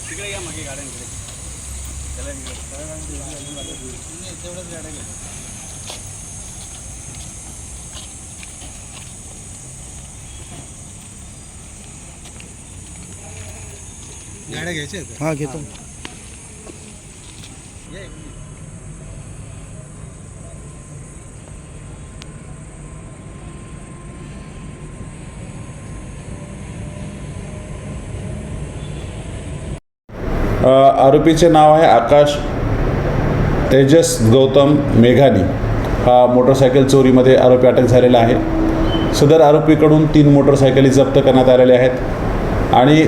तिकडे या मागे गाड्यांकडे तेवढंच गाड्या घ्या. गाड्या घ्यायच्या आहेत. हां घेतो. आरोपीचे नाव आहे आकाश तेजस गौतम मेघानी. हा मोटरसायकल चोरीमध्ये आरोपी अटक झालेला आहे. सदर आरोपीकडून 3 मोटरसायकली जप्त करण्यात आलेल्या आहेत आणि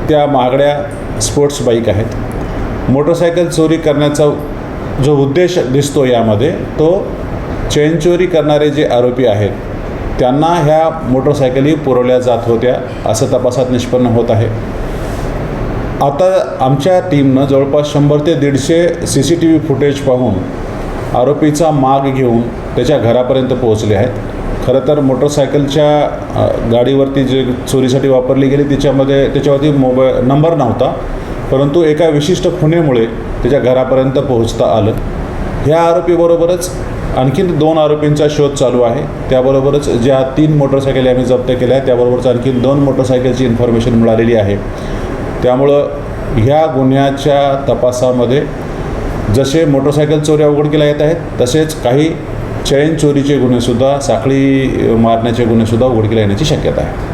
त्या महागड्या स्पोर्ट्स बाईक आहेत. मोटरसायकल चोरी करण्याचा जो उद्देश दिसतो यामध्ये, तो चेन चोरी करणारे जे आरोपी आहेत त्यांना ह्या मोटरसायकली पुरवल्या जात होत्या असं तपासात निष्पन्न होत आहे. आता आमच्या टीमनं जवळपास 100 ते 150 CCTV फुटेज पाहून आरोपीचा माग घेऊन त्याच्या घरापर्यंत पोहोचले आहेत. खरं तर मोटरसायकलच्या गाडीवरती जे चोरीसाठी वापरली गेली त्याच्यावरती मोबाईल नंबर नव्हता, परंतु एका विशिष्ट खुणेमुळे त्याच्या घरापर्यंत पोहोचता आलं. ह्या आरोपीबरोबरच आणखीन 2 आरोपींचा शोध चालू आहे. त्याबरोबरच ज्या 3 मोटरसायकली आम्ही जप्त केल्या आहेत त्याबरोबरच आणखीन 2 मोटरसायकलची इन्फॉर्मेशन मिळालेली आहे. त्यामुळं ह्या गुन्ह्याच्या तपासामध्ये जसे मोटरसायकल चोऱ्या उघडकीला येत आहेत तसेच काही चैन चोरीचे गुन्हेसुद्धा, साखळी मारण्याचे गुन्हेसुद्धा उघडकीला येण्याची शक्यता आहे.